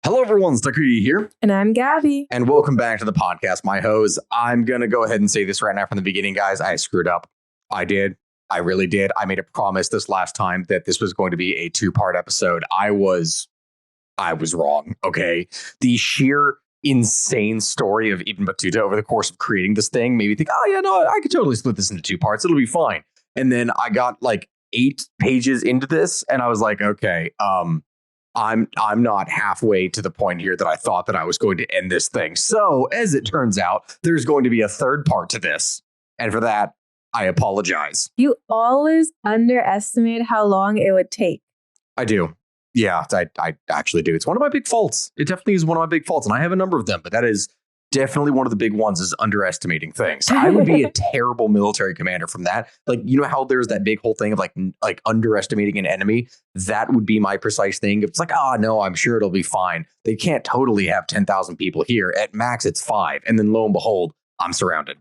Hello, everyone. Stakuri here. And I'm Gabby. And welcome back to the podcast, my hoes. I'm going to go ahead and say this right now from the beginning, guys. I screwed up. I did. I really did. I made a promise this last time that this was going to be a 2-part episode. I was wrong, okay? The sheer insane story of Ibn Battuta over the course of creating this thing made me think, oh, yeah, no, I could totally split this into 2 parts. It'll be fine. And then I got like 8 pages into this, and I was like, okay, I'm not halfway to the point here that I thought that I was going to end this thing. So, as it turns out, there's going to be a 3rd part to this. And for that, I apologize. You always underestimate how long it would take. I do. Yeah, I actually do. It's one of my big faults. It definitely is one of my big faults. And I have a number of them, but that is definitely one of the big ones is underestimating things. I would be a terrible military commander from that. Like, you know how there's that big whole thing of like underestimating an enemy? That would be my precise thing. It's like, oh, no, I'm sure it'll be fine. They can't totally have 10,000 people here. At max, it's 5. And then lo and behold, I'm surrounded.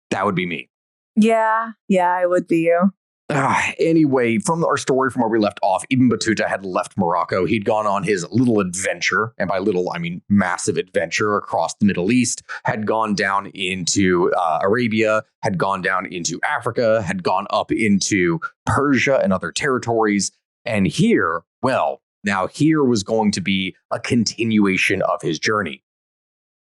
That would be me. Yeah, it would be you. Anyway, from our story from where we left off, Ibn Battuta had left Morocco. He'd gone on his little adventure, and by little, I mean massive adventure across the Middle East, had gone down into Arabia, had gone down into Africa, had gone up into Persia and other territories. And here, well, now here was going to be a continuation of his journey.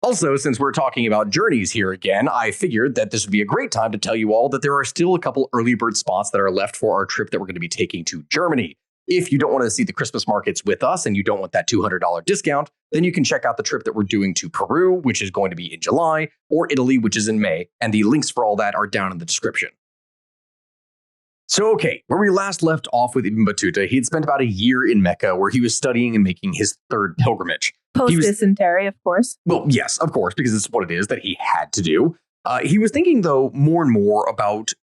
Also, since we're talking about journeys here again, I figured that this would be a great time to tell you all that there are still a couple early bird spots that are left for our trip that we're going to be taking to Germany. If you don't want to see the Christmas markets with us and you don't want that $200 discount, then you can check out the trip that we're doing to Peru, which is going to be in July, or Italy, which is in May. And the links for all that are down in the description. So, okay, where we last left off with Ibn Battuta, he had spent about a year in Mecca where he was studying and making his 3rd pilgrimage. Post-dysentery, of course. Well, yes, of course, because it's what it is that he had to do. He was thinking, though, more and more about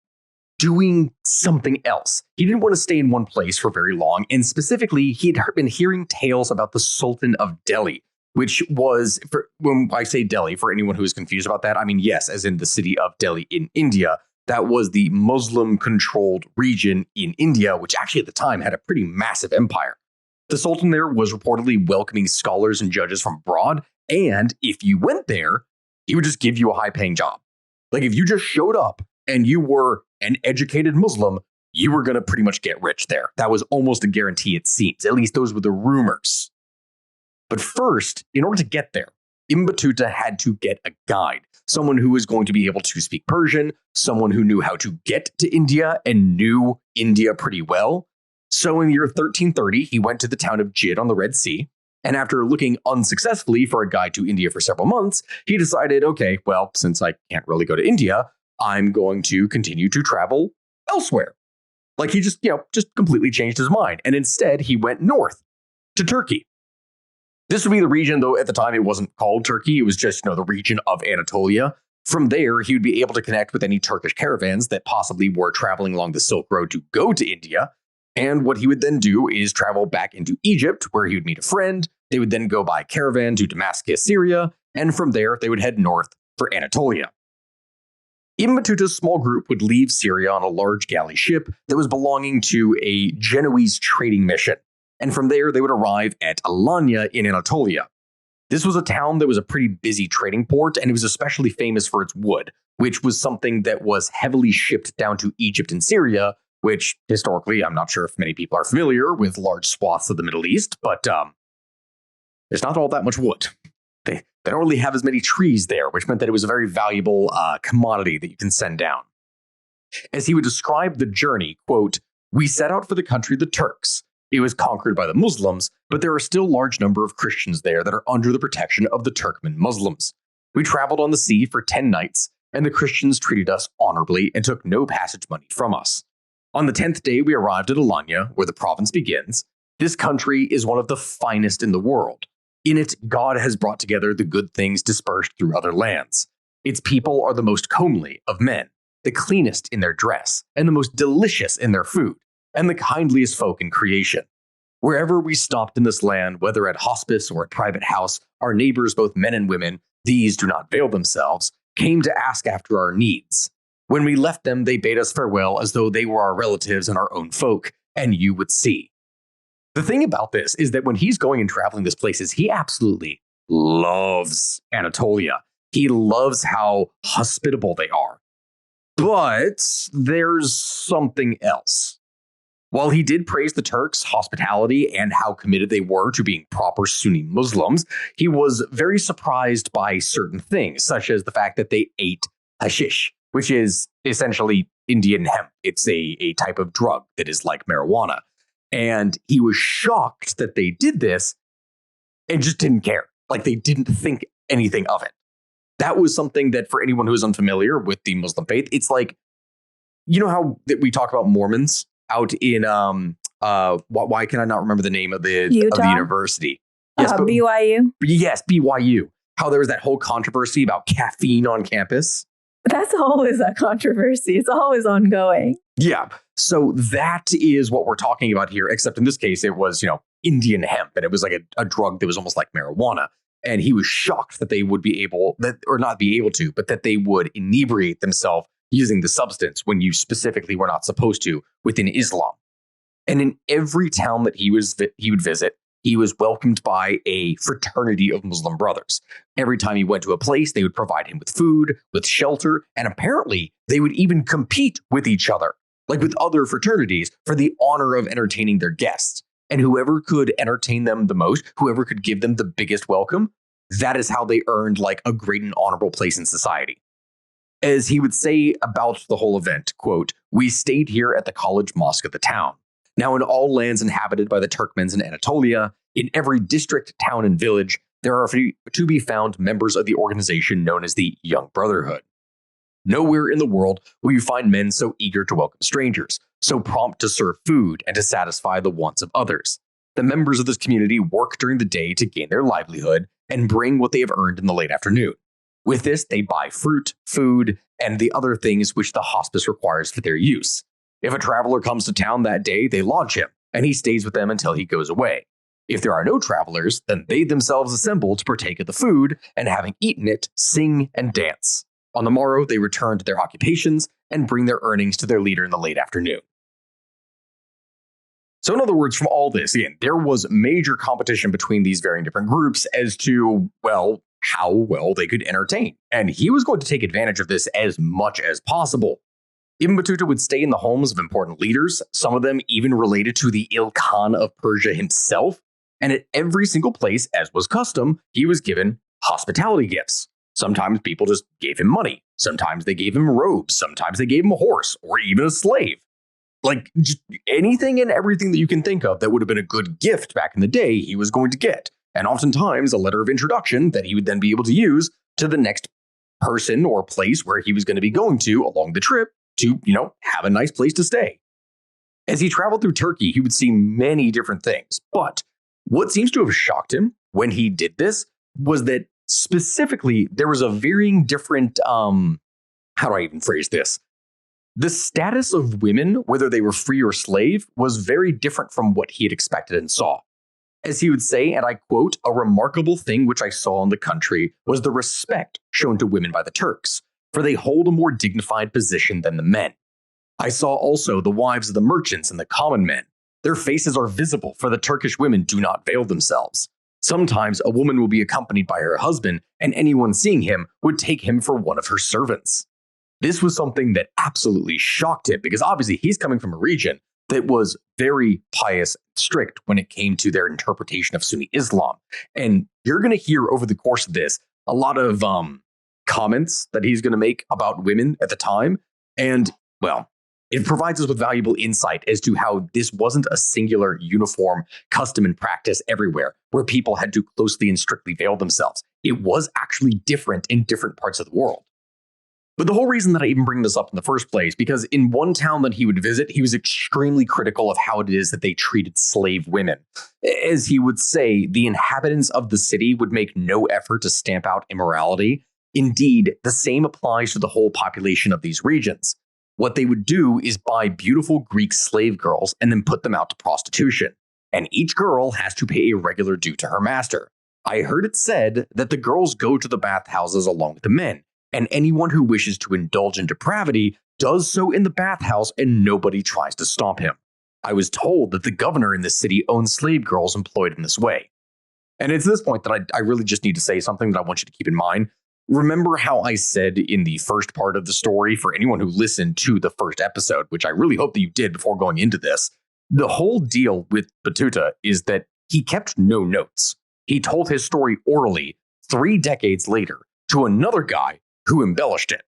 doing something else. He didn't want to stay in one place for very long. And specifically, he'd been hearing tales about the Sultan of Delhi, which was, when I say Delhi, for anyone who is confused about that, I mean, yes, as in the city of Delhi in India. That was the Muslim-controlled region in India, which actually at the time had a pretty massive empire. The Sultan there was reportedly welcoming scholars and judges from abroad, and if you went there, he would just give you a high-paying job. Like, if you just showed up and you were an educated Muslim, you were going to pretty much get rich there. That was almost a guarantee, it seems. At least those were the rumors. But first, in order to get there, Ibn Battuta had to get a guide. Someone who was going to be able to speak Persian, someone who knew how to get to India and knew India pretty well. So in the year 1330, he went to the town of Jid on the Red Sea. And after looking unsuccessfully for a guide to India for several months, he decided, okay, well, since I can't really go to India, I'm going to continue to travel elsewhere. Like he just completely changed his mind. And instead, he went north to Turkey. This would be the region, though at the time it wasn't called Turkey. It was just, the region of Anatolia. From there, he would be able to connect with any Turkish caravans that possibly were traveling along the Silk Road to go to India. And what he would then do is travel back into Egypt, where he would meet a friend. They would then go by caravan to Damascus, Syria. And from there, they would head north for Anatolia. Ibn Battuta's small group would leave Syria on a large galley ship that was belonging to a Genoese trading mission. And from there, they would arrive at Alanya in Anatolia. This was a town that was a pretty busy trading port, and it was especially famous for its wood, which was something that was heavily shipped down to Egypt and Syria, which historically, I'm not sure if many people are familiar with large swaths of the Middle East, but there's not all that much wood. They don't really have as many trees there, which meant that it was a very valuable commodity that you can send down. As he would describe the journey, quote, "We set out for the country of the Turks. It was conquered by the Muslims, but there are still a large number of Christians there that are under the protection of the Turkmen Muslims. We traveled on the sea for 10 nights, and the Christians treated us honorably and took no passage money from us. On the 10th day, we arrived at Alanya, where the province begins. This country is one of the finest in the world. In it, God has brought together the good things dispersed through other lands. Its people are the most comely of men, the cleanest in their dress, and the most delicious in their food, and the kindliest folk in creation. Wherever we stopped in this land, whether at hospice or at private house, our neighbors, both men and women, these do not veil themselves, came to ask after our needs. When we left them, they bade us farewell as though they were our relatives and our own folk, and you would see. The thing about this is that when he's going and traveling these places, he absolutely loves Anatolia. He loves how hospitable they are. But there's something else. While he did praise the Turks' hospitality and how committed they were to being proper Sunni Muslims, he was very surprised by certain things, such as the fact that they ate hashish, which is essentially Indian hemp. It's a type of drug that is like marijuana. And he was shocked that they did this and just didn't care. Like they didn't think anything of it. That was something that for anyone who is unfamiliar with the Muslim faith, it's like, you know how that we talk about Mormons out in why can I not remember the name of the university? Yes, BYU. Yes, BYU. How there was that whole controversy about caffeine on campus. That's always a controversy. It's always ongoing. Yeah. So that is what we're talking about here, except in this case, it was, Indian hemp, and it was like a drug that was almost like marijuana. And he was shocked that they would be able, or not be able to, but that they would inebriate themselves using the substance when you specifically were not supposed to within Islam. And in every town that he would visit, he was welcomed by a fraternity of Muslim brothers. Every time he went to a place, they would provide him with food, with shelter, and apparently they would even compete with each other, like with other fraternities, for the honor of entertaining their guests. And whoever could entertain them the most, whoever could give them the biggest welcome, that is how they earned like a great and honorable place in society. As he would say about the whole event, quote, "We stayed here at the college mosque of the town. Now in all lands inhabited by the Turkmens in Anatolia, in every district, town, and village, there are to be found members of the organization known as the Young Brotherhood. Nowhere in the world will you find men so eager to welcome strangers, so prompt to serve food and to satisfy the wants of others. The members of this community work during the day to gain their livelihood and bring what they have earned in the late afternoon. With this, they buy fruit, food, and the other things which the hospice requires for their use. If a traveler comes to town that day, they lodge him, and he stays with them until he goes away. If there are no travelers, then they themselves assemble to partake of the food, and having eaten it, sing and dance. On the morrow, they return to their occupations and bring their earnings to their leader in the late afternoon." So in other words, from all this, again, there was major competition between these varying different groups as to, well, how well they could entertain. And he was going to take advantage of this as much as possible. Ibn Battuta would stay in the homes of important leaders, some of them even related to the Il Khan of Persia himself. And at every single place, as was custom, he was given hospitality gifts. Sometimes people just gave him money. Sometimes they gave him robes. Sometimes they gave him a horse or even a slave. Like just anything and everything that you can think of that would have been a good gift back in the day, he was going to get. And oftentimes a letter of introduction that he would then be able to use to the next person or place where he was going to be going to along the trip to, have a nice place to stay. As he traveled through Turkey, he would see many different things. But what seems to have shocked him when he did this was that specifically there was a varying different, how do I even phrase this? The status of women, whether they were free or slave, was very different from what he had expected and saw. As he would say, and I quote, "A remarkable thing which I saw in the country was the respect shown to women by the Turks, for they hold a more dignified position than the men. I saw also the wives of the merchants and the common men. Their faces are visible, for the Turkish women do not veil themselves. Sometimes a woman will be accompanied by her husband, and anyone seeing him would take him for one of her servants." This was something that absolutely shocked him, because obviously he's coming from a region that was very pious and strict when it came to their interpretation of Sunni Islam. And you're going to hear over the course of this a lot of comments that he's going to make about women at the time. And, well, it provides us with valuable insight as to how this wasn't a singular, uniform custom and practice everywhere, where people had to closely and strictly veil themselves. It was actually different in different parts of the world. But the whole reason that I even bring this up in the first place, because in one town that he would visit, he was extremely critical of how it is that they treated slave women. As he would say, the inhabitants of the city would make no effort to stamp out immorality. Indeed, the same applies to the whole population of these regions. What they would do is buy beautiful Greek slave girls and then put them out to prostitution. And each girl has to pay a regular due to her master. I heard it said that the girls go to the bathhouses along with the men, and anyone who wishes to indulge in depravity does so in the bathhouse and nobody tries to stop him. I was told that the governor in this city owns slave girls employed in this way. And it's this point that I really just need to say something that I want you to keep in mind. Remember how I said in the first part of the story, for anyone who listened to the first episode, which I really hope that you did before going into this, the whole deal with Battuta is that he kept no notes. He told his story orally 3 decades later to another guy who embellished it.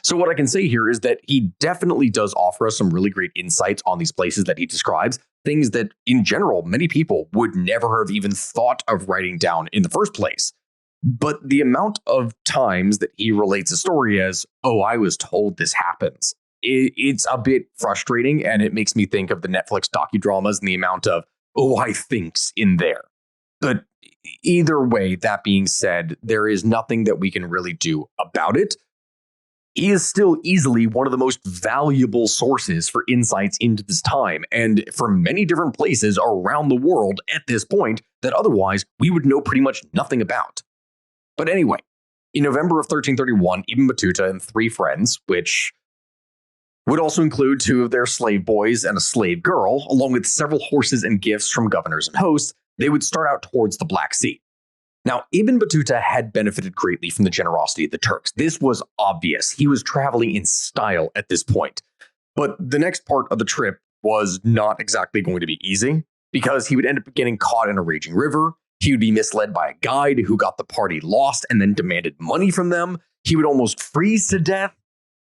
So what I can say here is that he definitely does offer us some really great insights on these places that he describes, things that in general, many people would never have even thought of writing down in the first place. But the amount of times that he relates a story as, oh, I was told this happens, it's a bit frustrating, and it makes me think of the Netflix docudramas and the amount of, oh, I thinks in there. But either way, that being said, there is nothing that we can really do about it. He is still easily one of the most valuable sources for insights into this time, and from many different places around the world at this point that otherwise we would know pretty much nothing about. But anyway, in November of 1331, Ibn Battuta and 3 friends, which would also include 2 of their slave boys and a slave girl, along with several horses and gifts from governors and hosts, they would start out towards the Black Sea. Now, Ibn Battuta had benefited greatly from the generosity of the Turks. This was obvious. He was traveling in style at this point. But the next part of the trip was not exactly going to be easy, because he would end up getting caught in a raging river. He would be misled by a guide who got the party lost and then demanded money from them. He would almost freeze to death,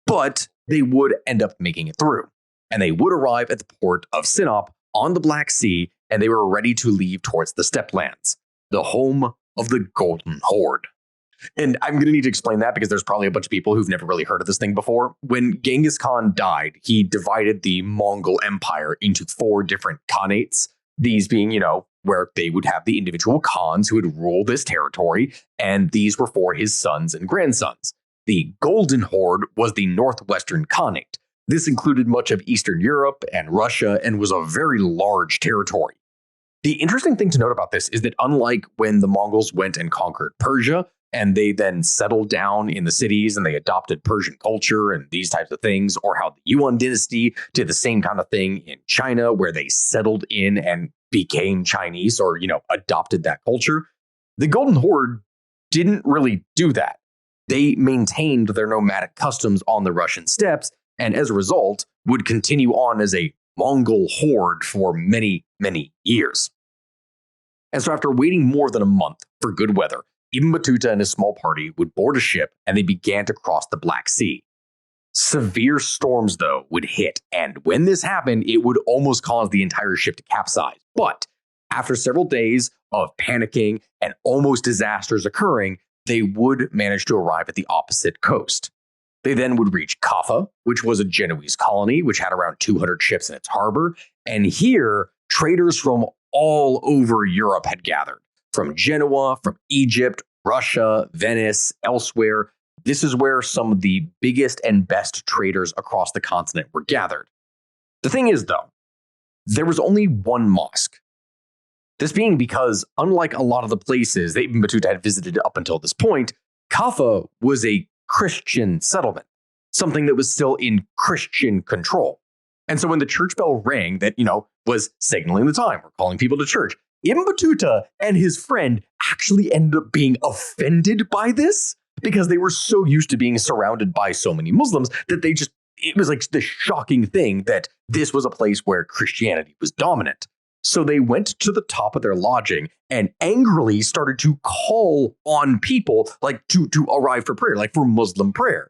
but they would end up making it through. And they would arrive at the port of Sinop on the Black Sea, and they were ready to leave towards the steppe lands, the home of the Golden Horde. And I'm going to need to explain that because there's probably a bunch of people who've never really heard of this thing before. When Genghis Khan died, he divided the Mongol Empire into 4 different khanates, these being, where they would have the individual khans who would rule this territory, and these were for his sons and grandsons. The Golden Horde was the northwestern khanate. This included much of Eastern Europe and Russia and was a very large territory. The interesting thing to note about this is that unlike when the Mongols went and conquered Persia, and they then settled down in the cities and they adopted Persian culture and these types of things, or how the Yuan dynasty did the same kind of thing in China, where they settled in and became Chinese or, adopted that culture, the Golden Horde didn't really do that. They maintained their nomadic customs on the Russian steppes, and as a result, would continue on as a Mongol horde for many, many years. And so after waiting more than a month for good weather, Ibn Battuta and his small party would board a ship and they began to cross the Black Sea. Severe storms, though, would hit, and when this happened, it would almost cause the entire ship to capsize. But after several days of panicking and almost disasters occurring, they would manage to arrive at the opposite coast. They then would reach Kaffa, which was a Genoese colony, which had around 200 ships in its harbor. And here, traders from all over Europe had gathered. From Genoa, from Egypt, Russia, Venice, elsewhere. This is where some of the biggest and best traders across the continent were gathered. The thing is, though, there was only one mosque. This being because, unlike a lot of the places that Ibn Battuta had visited up until this point, Kaffa was a Christian settlement, something that was still in Christian control. And so when the church bell rang that, was signaling the time, we're calling people to church, Ibn Battuta and his friend actually ended up being offended by this because they were so used to being surrounded by so many Muslims that it was like this shocking thing that this was a place where Christianity was dominant. So they went to the top of their lodging and angrily started to call on people to arrive for prayer, like for Muslim prayer.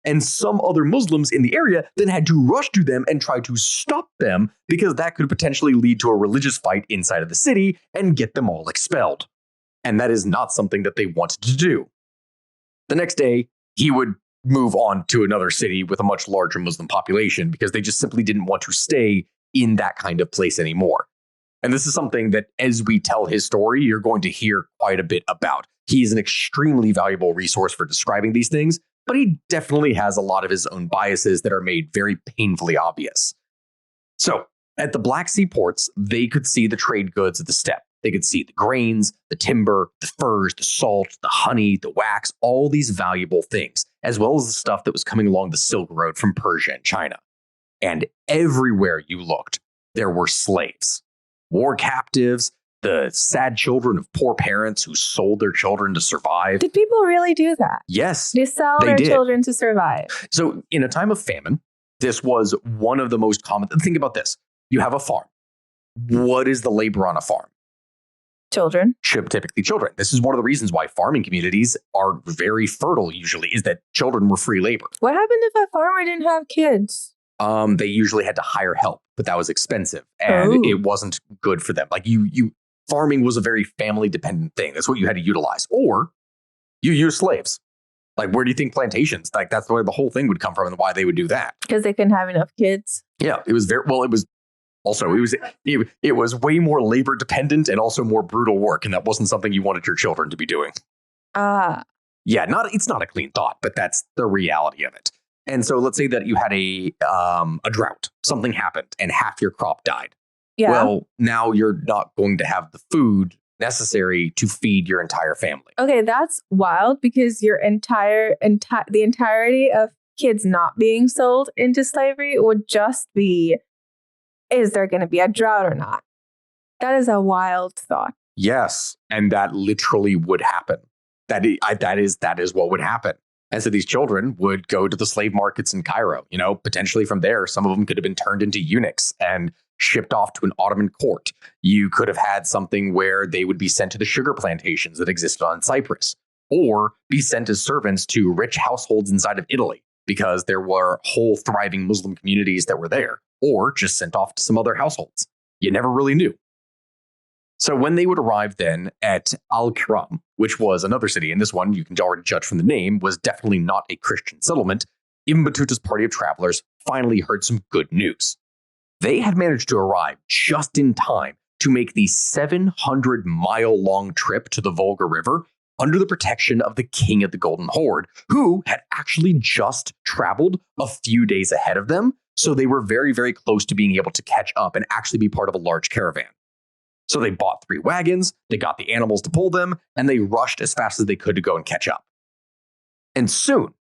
And some other Muslims in the area then had to rush to them and try to stop them because that could potentially lead to a religious fight inside of the city and get them all expelled. And that is not something that they wanted to do. The next day, he would move on to another city with a much larger Muslim population because they just simply didn't want to stay in that kind of place anymore. And this is something that, as we tell his story, you're going to hear quite a bit about. He is an extremely valuable resource for describing these things, but he definitely has a lot of his own biases that are made very painfully obvious. So, at the Black Sea ports, they could see the trade goods of the steppe. They could see the grains, the timber, the furs, the salt, the honey, the wax, all these valuable things, as well as the stuff that was coming along the Silk Road from Persia and China. And everywhere you looked, there were slaves, war captives, the sad children of poor parents who sold their children to survive. Did people really do that? Yes, They sell they their did. children to survive. So in a time of famine, this was one of the most common. Think about this. You have a farm. What is the labor on a farm? Children. Typically children. This is one of the reasons why farming communities are very fertile usually, is that children were free labor. What happened if a farmer didn't have kids? They usually had to hire help, but that was expensive and it wasn't good for them. Like farming was a very family dependent thing. That's what you had to utilize. Or you use slaves. Like, where do you think plantations? Like, that's where the whole thing would come from and why they would do that. Because they couldn't have enough kids. Yeah, it was it was way more labor dependent and also more brutal work. And that wasn't something you wanted your children to be doing. Yeah, it's not a clean thought, but that's the reality of it. And so let's say that you had a drought, something happened and half your crop died. Yeah. Well, now you're not going to have the food necessary to feed your entire family. Okay, that's wild because your the entirety of kids not being sold into slavery would just be, is there going to be a drought or not? That is a wild thought. Yes, and that literally would happen. That is what would happen. And so these children would go to the slave markets in Cairo. Potentially from there, some of them could have been turned into eunuchs and shipped off to an Ottoman court. You could have had something where they would be sent to the sugar plantations that existed on Cyprus, or be sent as servants to rich households inside of Italy because there were whole thriving Muslim communities that were there, or just sent off to some other households. You never really knew. So when they would arrive then at Al-Kiram, which was another city, and this one you can already judge from the name, was definitely not a Christian settlement, Ibn Battuta's party of travelers finally heard some good news. They had managed to arrive just in time to make the 700-mile-long trip to the Volga River under the protection of the king of the Golden Horde, who had actually just traveled a few days ahead of them, so they were very, very close to being able to catch up and actually be part of a large caravan. So they bought 3 wagons, they got the animals to pull them, and they rushed as fast as they could to go and catch up. And soon,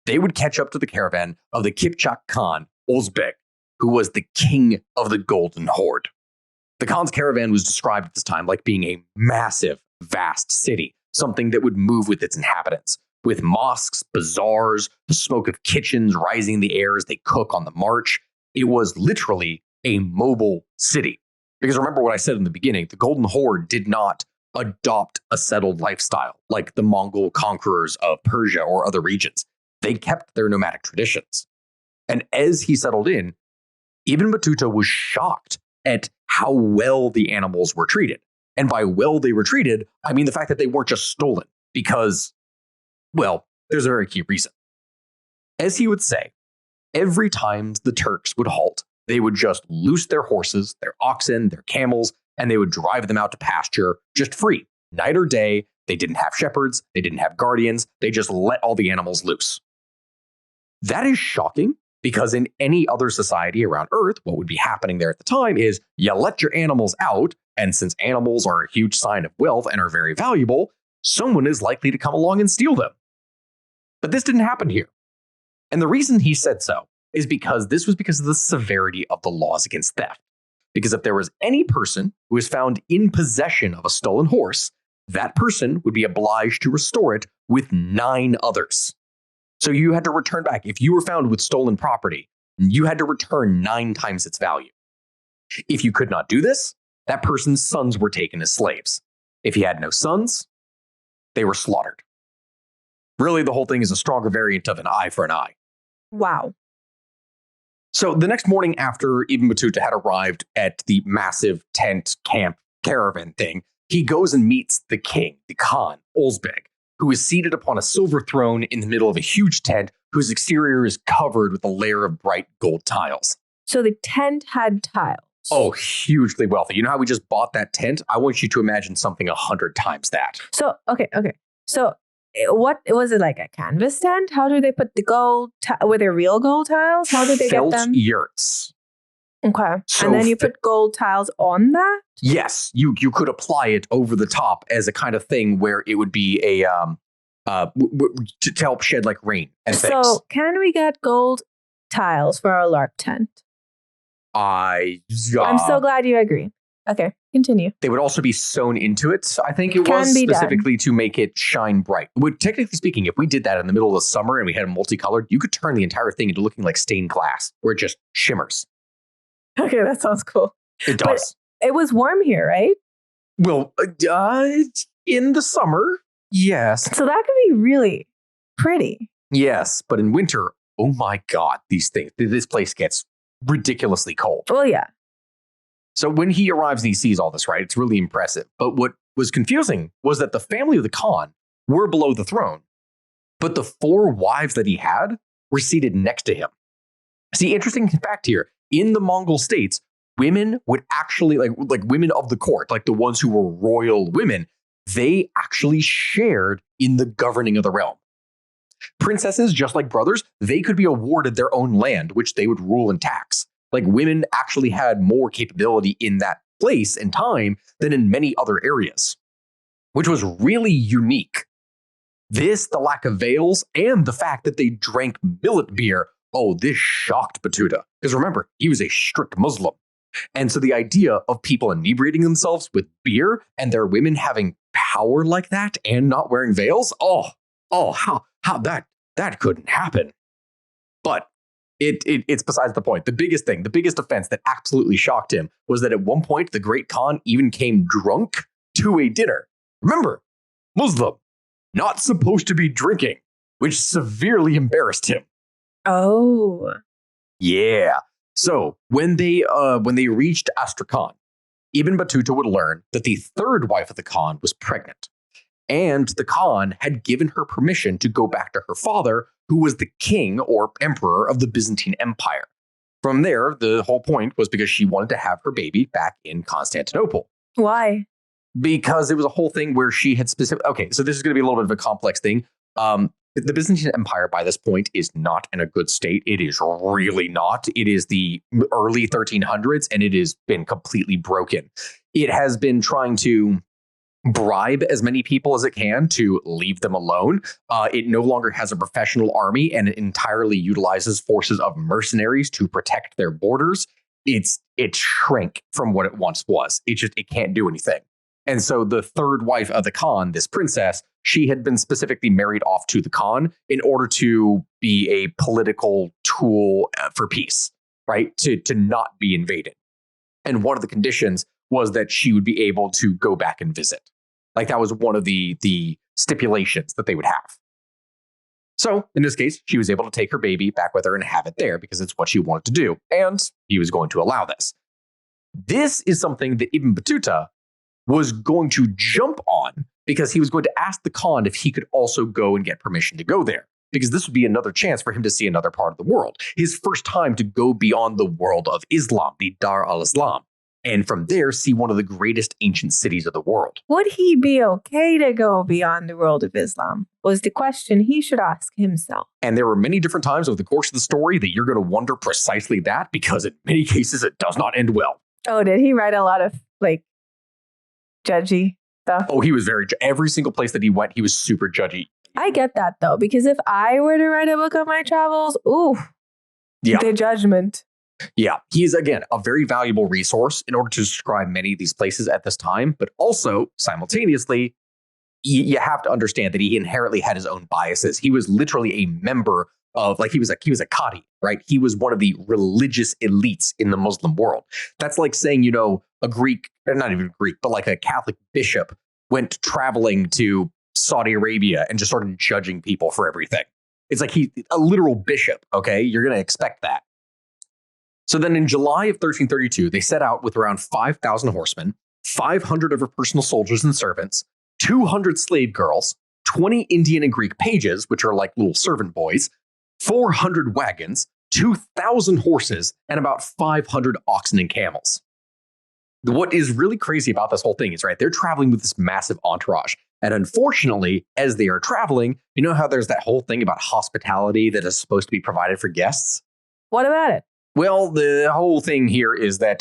they would catch up to the caravan of the Kipchak Khan, Ozbek, who was the king of the Golden Horde. The Khan's caravan was described at this time like being a massive, vast city, something that would move with its inhabitants, with mosques, bazaars, the smoke of kitchens rising in the air as they cook on the march. It was literally a mobile city. Because remember what I said in the beginning, the Golden Horde did not adopt a settled lifestyle like the Mongol conquerors of Persia or other regions. They kept their nomadic traditions. And as he settled in, Ibn Battuta was shocked at how well the animals were treated. And by well they were treated, I mean the fact that they weren't just stolen. Because, well, there's a very key reason. As he would say, every time the Turks would halt, they would just loose their horses, their oxen, their camels, and they would drive them out to pasture just free. Night or day, they didn't have shepherds, they didn't have guardians, they just let all the animals loose. That is shocking because in any other society around Earth, what would be happening there at the time is you let your animals out, and since animals are a huge sign of wealth and are very valuable, someone is likely to come along and steal them. But this didn't happen here. And the reason he said so is because this was because of the severity of the laws against theft. Because if there was any person who was found in possession of a stolen horse, that person would be obliged to restore it with 9 others. So you had to return back. If you were found with stolen property, you had to return 9 times its value. If you could not do this, that person's sons were taken as slaves. If he had no sons, they were slaughtered. Really, the whole thing is a stronger variant of an eye for an eye. Wow. So the next morning after Ibn Battuta had arrived at the massive tent camp caravan thing, he goes and meets the king, the Khan, Ozbek, who is seated upon a silver throne in the middle of a huge tent whose exterior is covered with a layer of bright gold tiles. So the tent had tiles. Oh, hugely wealthy. You know how we just bought that tent? I want you to imagine something 100 times that. So, okay. So what was it, like a canvas tent? How do they put the gold? Were there real gold tiles? How did they get them? Felt yurts. Okay. So and then you put gold tiles on that? Yes, you could apply it over the top as a kind of thing where it would be a to help shed like rain and things. So can we get gold tiles for our LARP tent? I'm so glad you agree. Okay, continue. They would also be sewn into it. I think it Can was be done. specifically to make it shine bright. Technically speaking, if we did that in the middle of the summer and we had it multicolored, you could turn the entire thing into looking like stained glass, where it just shimmers. Okay, that sounds cool. It does. But it was warm here, right? Well, in the summer, yes. So that could be really pretty. Yes, but in winter, oh my God, this place gets ridiculously cold. Well, yeah. So when he arrives and he sees all this, right, it's really impressive. But what was confusing was that the family of the Khan were below the throne, but the 4 wives that he had were seated next to him. See, interesting fact here, in the Mongol states, women would actually, like women of the court, like the ones who were royal women, they actually shared in the governing of the realm. Princesses, just like brothers, they could be awarded their own land, which they would rule and tax. Like women actually had more capability in that place and time than in many other areas, which was really unique. This, the lack of veils, and the fact that they drank millet beer, this shocked Battuta. Because remember, he was a strict Muslim. And so the idea of people inebriating themselves with beer and their women having power like that and not wearing veils, how that couldn't happen. But it's besides the point. The biggest offense that absolutely shocked him was that at one point, the great Khan even came drunk to a dinner. Remember, Muslim, not supposed to be drinking, which severely embarrassed him. Oh. Yeah. So when they reached Astrakhan, Ibn Battuta would learn that the 3rd wife of the Khan was pregnant. And the Khan had given her permission to go back to her father, who was the king or emperor of the Byzantine Empire. From there, the whole point was because she wanted to have her baby back in Constantinople. Why? Because it was a whole thing where she had specific. Okay, so this is going to be a little bit of a complex thing. The Byzantine Empire by this point is not in a good state. It is really not. It is the early 1300s, and it has been completely broken. It has been trying to bribe as many people as it can to leave them alone. It no longer has a professional army, and it entirely utilizes forces of mercenaries to protect their borders. It shrank from what it once was. It can't do anything. And so the 3rd wife of the Khan, this princess, she had been specifically married off to the Khan in order to be a political tool for peace, right? To not be invaded. And one of the conditions was that she would be able to go back and visit. Like that was one of the stipulations that they would have. So in this case, she was able to take her baby back with her and have it there because it's what she wanted to do. And he was going to allow this. This is something that Ibn Battuta was going to jump on because he was going to ask the Khan if he could also go and get permission to go there, because this would be another chance for him to see another part of the world. His first time to go beyond the world of Islam, the Dar al-Islam, and from there see one of the greatest ancient cities of the world. Would he be okay to go beyond the world of Islam? Was the question he should ask himself. And there were many different times over the course of the story that you're going to wonder precisely that, because in many cases it does not end well. Oh, did he write a lot of judgy stuff? Oh, he was every single place that he went, he was super judgy. I get that though, because if I were to write a book of my travels, yeah, the judgment. Yeah, he is, again, a very valuable resource in order to describe many of these places at this time. But also, simultaneously, you have to understand that he inherently had his own biases. He was literally a member of, he was a Qadi, right? He was one of the religious elites in the Muslim world. That's like saying, a Greek, not even Greek, but like a Catholic bishop went traveling to Saudi Arabia and just started judging people for everything. It's like a literal bishop, okay? You're going to expect that. So then in July of 1332, they set out with around 5,000 horsemen, 500 of her personal soldiers and servants, 200 slave girls, 20 Indian and Greek pages, which are like little servant boys, 400 wagons, 2,000 horses, and about 500 oxen and camels. What is really crazy about this whole thing is, right, they're traveling with this massive entourage. And unfortunately, as they are traveling, you know how there's that whole thing about hospitality that is supposed to be provided for guests? What about it? Well, the whole thing here is that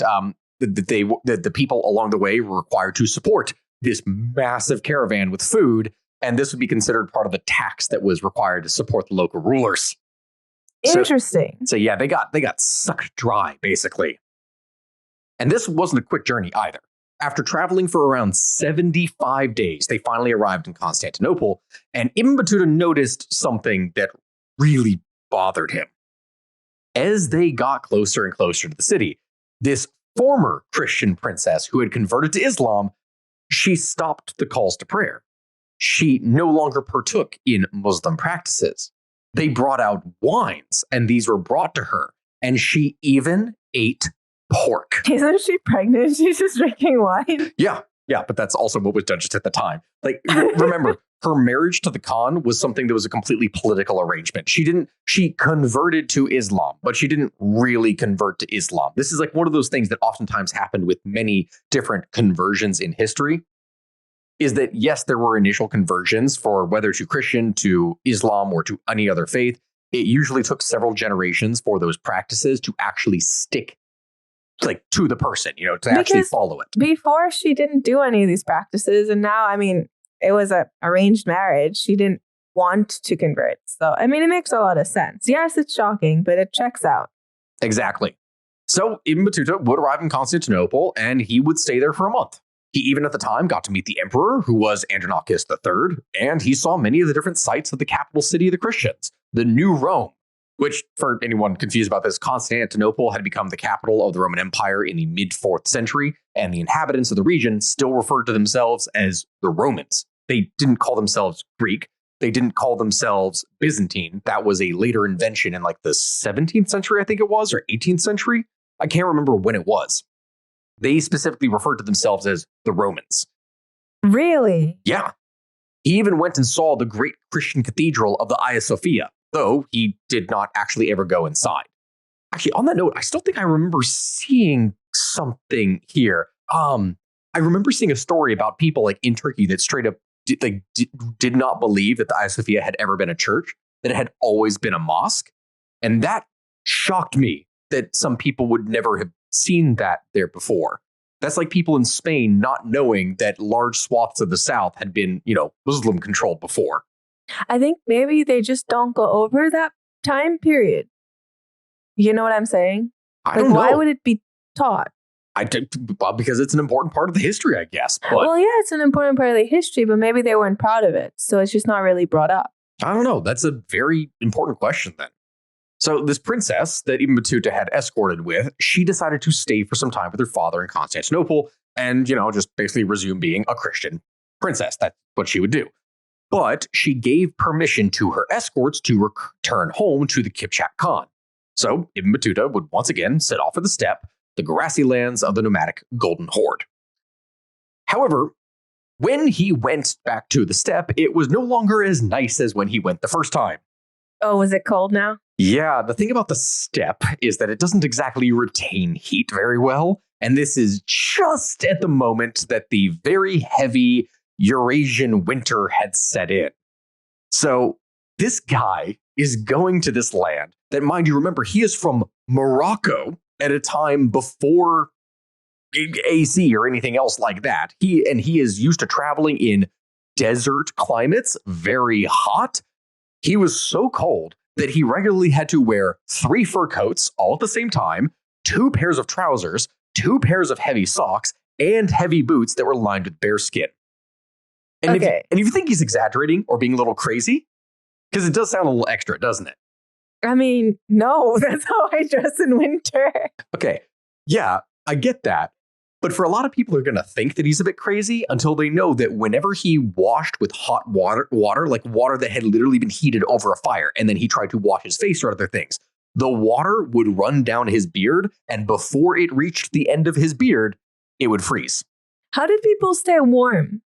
the people along the way were required to support this massive caravan with food, and this would be considered part of the tax that was required to support the local rulers. Interesting. So yeah, they got sucked dry, basically. And this wasn't a quick journey either. After traveling for around 75 days, they finally arrived in Constantinople, and Ibn Battuta noticed something that really bothered him. As they got closer and closer to the city, this former Christian princess who had converted to Islam, she stopped the calls to prayer. She no longer partook in Muslim practices. They brought out wines, and these were brought to her, and she even ate pork. Isn't she pregnant? She's just drinking wine. Yeah, but that's also what was done just at the time. Like, remember, her marriage to the Khan was something that was a completely political arrangement. She converted to Islam, but she didn't really convert to Islam. This is like one of those things that oftentimes happened with many different conversions in history, is that yes, there were initial conversions for whether to Christian, to Islam, or to any other faith. It usually took several generations for those practices to actually stick like to the person, to actually follow it. Before, she didn't do any of these practices. And now, it was an arranged marriage. She didn't want to convert. So, it makes a lot of sense. Yes, it's shocking, but it checks out. Exactly. So Ibn Battuta would arrive in Constantinople and he would stay there for a month. He even at the time got to meet the emperor, who was Andronicus III, and he saw many of the different sites of the capital city of the Christians, the New Rome, which, for anyone confused about this, Constantinople had become the capital of the Roman Empire in the mid-4th century, and the inhabitants of the region still referred to themselves as the Romans. They didn't call themselves Greek. They didn't call themselves Byzantine. That was a later invention in like the 17th century, I think it was, or 18th century. I can't remember when it was. They specifically referred to themselves as the Romans. Really? Yeah. He even went and saw the great Christian cathedral of the Hagia Sophia, though he did not actually ever go inside. Actually, on that note, I still think I remember seeing something here. I remember seeing a story about people like in Turkey that straight up did not believe that the Hagia Sophia had ever been a church, that it had always been a mosque. And that shocked me that some people would never have seen that there before. That's like people in Spain not knowing that large swaths of the South had been, Muslim controlled before. I think maybe they just don't go over that time period. You know what I'm saying? I don't know. Why would it be taught? Because it's an important part of the history, I guess. But well, yeah, it's an important part of the history, but maybe they weren't proud of it. So it's just not really brought up. I don't know. That's a very important question then. So this princess that Ibn Battuta had escorted with, she decided to stay for some time with her father in Constantinople and, just basically resume being a Christian princess. That's what she would do. But she gave permission to her escorts to return home to the Kipchak Khan. So Ibn Battuta would once again set off for the steppe, the grassy lands of the nomadic Golden Horde. However, when he went back to the steppe, it was no longer as nice as when he went the first time. Oh, was it cold now? Yeah, the thing about the steppe is that it doesn't exactly retain heat very well. And this is just at the moment that the very heavy Eurasian winter had set in. So this guy is going to this land that, mind you, remember, he is from Morocco at a time before AC or anything else like that. He is used to traveling in desert climates, very hot. He was so cold that he regularly had to wear 3 fur coats all at the same time, 2 pairs of trousers, 2 pairs of heavy socks, and heavy boots that were lined with bear skin. And, okay. if you think he's exaggerating or being a little crazy, because it does sound a little extra, doesn't it? No, that's how I dress in winter. Okay, yeah, I get that. But for a lot of people, they're going to think that he's a bit crazy until they know that whenever he washed with hot water, like water that had literally been heated over a fire, and then he tried to wash his face or other things, the water would run down his beard, and before it reached the end of his beard, it would freeze. How did people stay warm?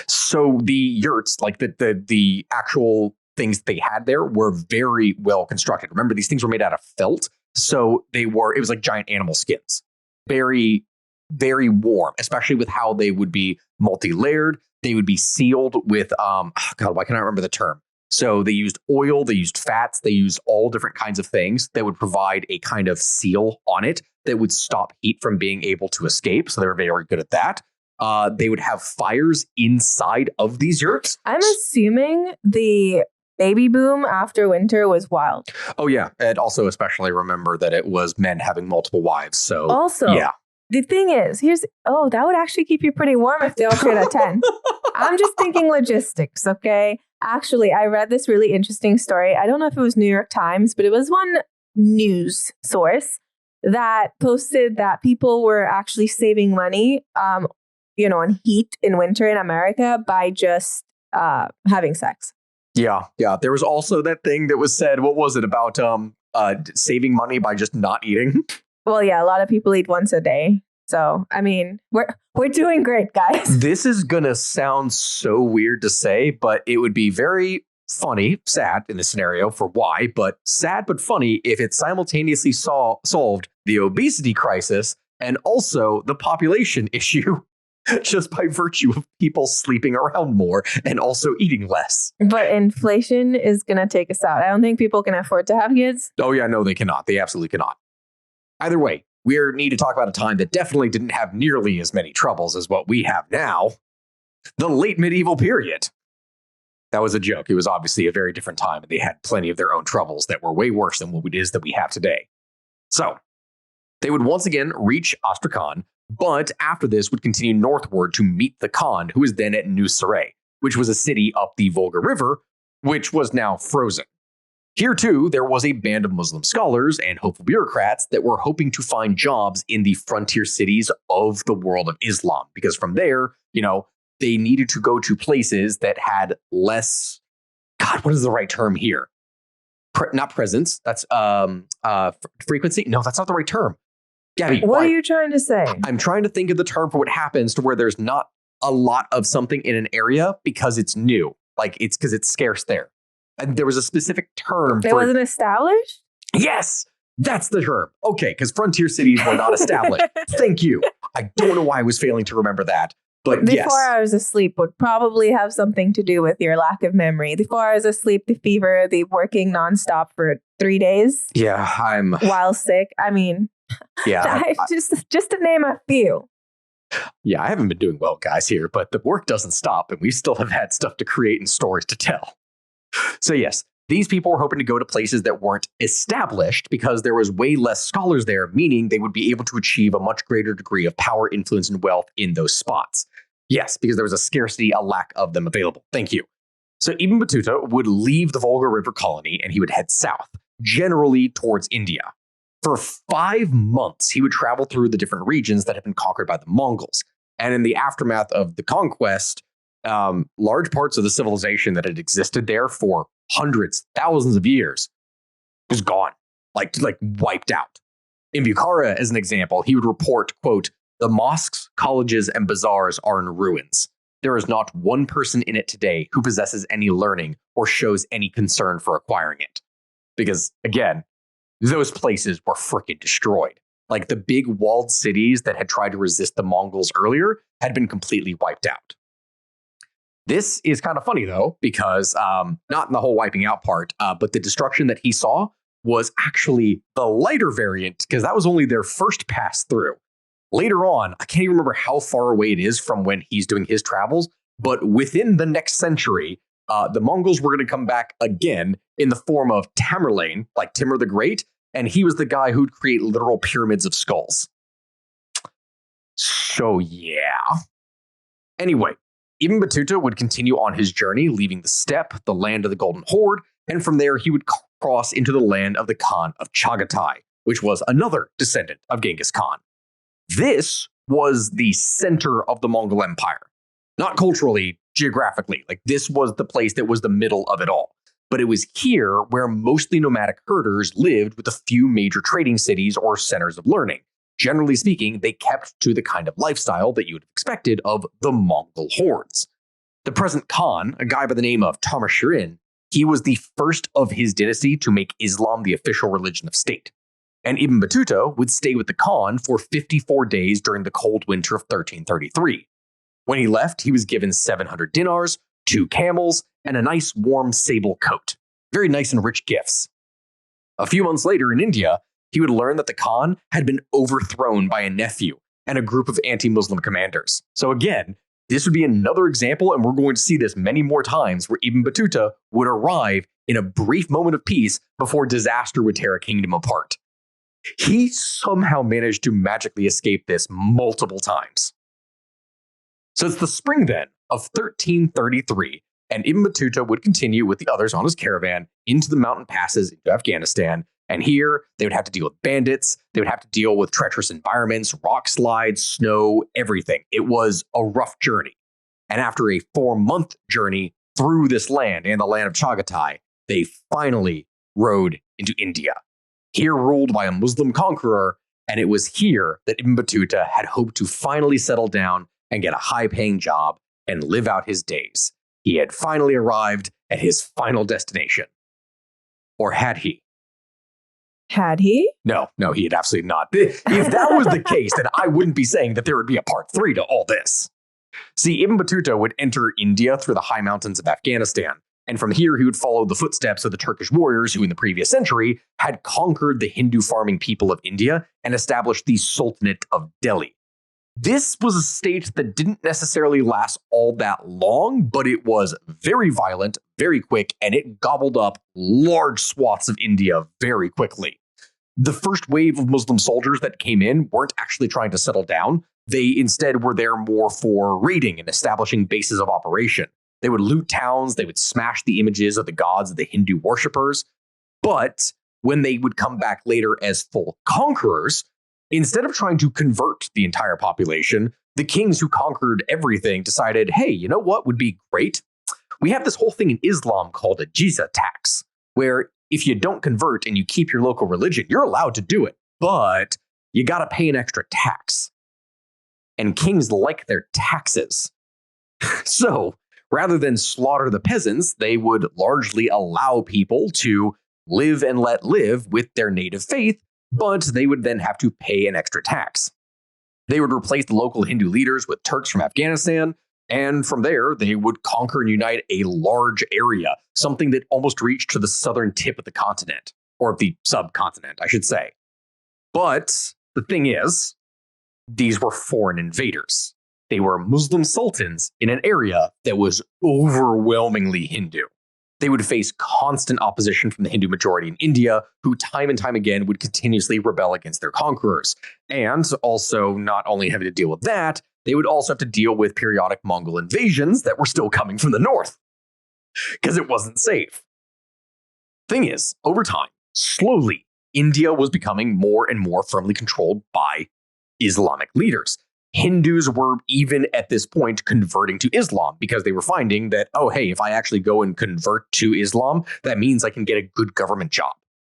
So the yurts, like the actual things they had there, were very well constructed. Remember, these things were made out of felt, so it was like giant animal skins. Very, very warm, especially with how they would be multi-layered. They would be sealed with, God, why can't I remember the term? So they used oil, they used fats, they used all different kinds of things that would provide a kind of seal on it that would stop heat from being able to escape. So they were very good at that. They would have fires inside of these yurts. I'm assuming the baby boom after winter was wild. Oh, yeah. And also especially remember that it was men having multiple wives. So also, yeah. The thing is, that would actually keep you pretty warm if they all shared a tent. I'm just thinking logistics, okay? Actually, I read this really interesting story. I don't know if it was New York Times, but it was one news source that posted that people were actually saving money, on heat in winter in America by just having sex. Yeah. There was also that thing that was said, what was it about saving money by just not eating? Well, yeah, a lot of people eat once a day. So, I mean, we're doing great, guys. This is going to sound so weird to say, but it would be very funny, sad in this scenario for why, but sad but funny if it simultaneously solved the obesity crisis and also the population issue just by virtue of people sleeping around more and also eating less. But inflation is going to take us out. I don't think people can afford to have kids. Oh, yeah, no, they cannot. They absolutely cannot. Either way, we need to talk about a time that definitely didn't have nearly as many troubles as what we have now. The late medieval period. That was a joke. It was obviously a very different time, and they had plenty of their own troubles that were way worse than what it is that we have today. So, they would once again reach Astrakhan, but after this would continue northward to meet the Khan, who was then at Nusret, which was a city up the Volga River, which was now frozen. Here, too, there was a band of Muslim scholars and hopeful bureaucrats that were hoping to find jobs in the frontier cities of the world of Islam, because from there, they needed to go to places that had less, God, what is the right term here? Not presence. That's frequency. No, that's not the right term. Gabby, what are you trying to say? I'm trying to think of the term for what happens to where there's not a lot of something in an area because it's new. Like it's because it's scarce there. And there was a specific term it wasn't established? Yes, that's the term. Okay, because frontier cities were not established. Thank you. I don't know why I was failing to remember that. But the yes. 4 hours of sleep would probably have something to do with your lack of memory. The 4 hours of sleep, the fever, the working nonstop for 3 days. Yeah, while sick. I mean, yeah, just to name a few. Yeah, I haven't been doing well, guys, here, but the work doesn't stop, and we still have had stuff to create and stories to tell. So yes, these people were hoping to go to places that weren't established because there was way less scholars there, meaning they would be able to achieve a much greater degree of power, influence, and wealth in those spots. Yes, because there was a scarcity, a lack of them available. Thank you. So Ibn Battuta would leave the Volga River colony and he would head south, generally towards India. For 5 months, he would travel through the different regions that had been conquered by the Mongols. And in the aftermath of the conquest, large parts of the civilization that had existed there for hundreds, thousands of years was gone, like wiped out. In Bukhara, as an example, he would report, quote, "The mosques, colleges, and bazaars are in ruins. There is not one person in it today who possesses any learning or shows any concern for acquiring it." Because, again, those places were freaking destroyed. Like the big walled cities that had tried to resist the Mongols earlier had been completely wiped out. This is kind of funny, though, because not in the whole wiping out part, but the destruction that he saw was actually the lighter variant, because that was only their first pass through. Later on, I can't even remember how far away it is from when he's doing his travels, but within the next century, the Mongols were going to come back again in the form of Tamerlane, like Timur the Great, and he was the guy who'd create literal pyramids of skulls. So, yeah. Anyway, Ibn Battuta would continue on his journey, leaving the steppe, the land of the Golden Horde, and from there he would cross into the land of the Khan of Chagatai, which was another descendant of Genghis Khan. This was the center of the Mongol Empire. Not culturally, geographically. Like this was the place that was the middle of it all. But it was here where mostly nomadic herders lived with a few major trading cities or centers of learning. Generally speaking, they kept to the kind of lifestyle that you would have expected of the Mongol hordes. The present Khan, a guy by the name of Tamashirin, he was the first of his dynasty to make Islam the official religion of state. And Ibn Battuta would stay with the Khan for 54 days during the cold winter of 1333. When he left, he was given 700 dinars, 2 camels, and a nice warm sable coat. Very nice and rich gifts. A few months later in India, he would learn that the Khan had been overthrown by a nephew and a group of anti-Muslim commanders. So again, this would be another example, and we're going to see this many more times, where Ibn Battuta would arrive in a brief moment of peace before disaster would tear a kingdom apart. He somehow managed to magically escape this multiple times. So it's the spring then of 1333, and Ibn Battuta would continue with the others on his caravan into the mountain passes into Afghanistan. And here they would have to deal with bandits. They would have to deal with treacherous environments, rock slides, snow, everything. It was a rough journey. And after a 4-month journey through this land and the land of Chagatai, they finally rode into India, here ruled by a Muslim conqueror. And it was here that Ibn Battuta had hoped to finally settle down and get a high-paying job and live out his days. He had finally arrived at his final destination. Or had he? Had he? No, he had absolutely not. If that was the case, then I wouldn't be saying that there would be a part 3 to all this. See, Ibn Battuta would enter India through the high mountains of Afghanistan, and from here he would follow the footsteps of the Turkish warriors who in the previous century had conquered the Hindu farming people of India and established the Sultanate of Delhi. This was a state that didn't necessarily last all that long, but it was very violent, very quick, and it gobbled up large swaths of India very quickly. The first wave of Muslim soldiers that came in weren't actually trying to settle down. They instead were there more for raiding and establishing bases of operation. They would loot towns, they would smash the images of the gods of the Hindu worshippers. But when they would come back later as full conquerors, instead of trying to convert the entire population, the kings who conquered everything decided, hey, you know what would be great? We have this whole thing in Islam called a jizya tax, where if you don't convert and you keep your local religion, you're allowed to do it, but you got to pay an extra tax. And kings like their taxes. So rather than slaughter the peasants, they would largely allow people to live and let live with their native faith, but they would then have to pay an extra tax. They would replace the local Hindu leaders with Turks from Afghanistan, and from there, they would conquer and unite a large area, something that almost reached to the southern tip of the continent, or the subcontinent, I should say. But the thing is, these were foreign invaders. They were Muslim sultans in an area that was overwhelmingly Hindu. They would face constant opposition from the Hindu majority in India, who time and time again would continuously rebel against their conquerors. And also, not only having to deal with that, they would also have to deal with periodic Mongol invasions that were still coming from the north, because it wasn't safe. Thing is, over time, slowly, India was becoming more and more firmly controlled by Islamic leaders. Hindus were even at this point converting to Islam because they were finding that, oh, hey, if I actually go and convert to Islam, that means I can get a good government job.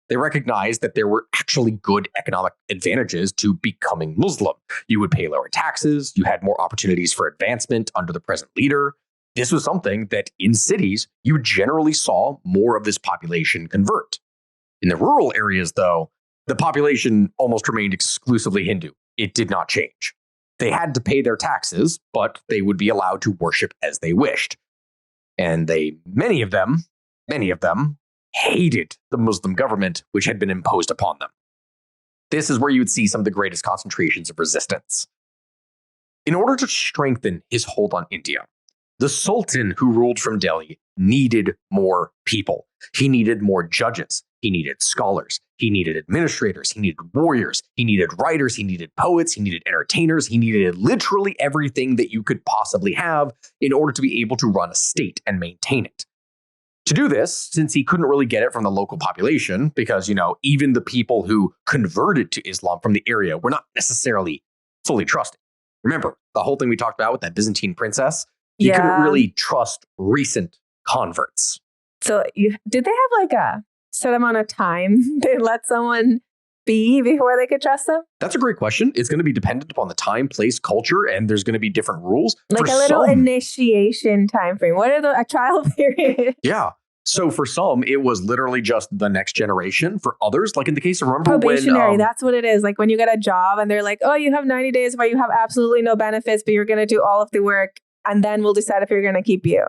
They recognized that there were actually good economic advantages to becoming Muslim. You would pay lower taxes, you had more opportunities for advancement under the present leader. This was something that in cities, you generally saw more of this population convert. In the rural areas, though, the population almost remained exclusively Hindu. It did not change. They had to pay their taxes, but they would be allowed to worship as they wished. And many of them hated the Muslim government, which had been imposed upon them. This is where you would see some of the greatest concentrations of resistance. In order to strengthen his hold on India, the Sultan who ruled from Delhi needed more people. He needed more judges. He needed scholars. He needed administrators. He needed warriors. He needed writers. He needed poets. He needed entertainers. He needed literally everything that you could possibly have in order to be able to run a state and maintain it. To do this, since he couldn't really get it from the local population, because, even the people who converted to Islam from the area were not necessarily fully trusted. Remember, the whole thing we talked about with that Byzantine princess? You couldn't really trust recent converts. So did they have like a set amount of time they let someone be before they could trust them? That's a great question. It's going to be dependent upon the time, place, culture, and there's going to be different rules. Like a little initiation time frame. What are a trial period? Yeah. So for some, it was literally just the next generation. For others, like in the case of probationary, that's what it is. Like when you get a job and they're like, oh, you have 90 days where you have absolutely no benefits, but you're going to do all of the work. And then we'll decide if you're going to keep you.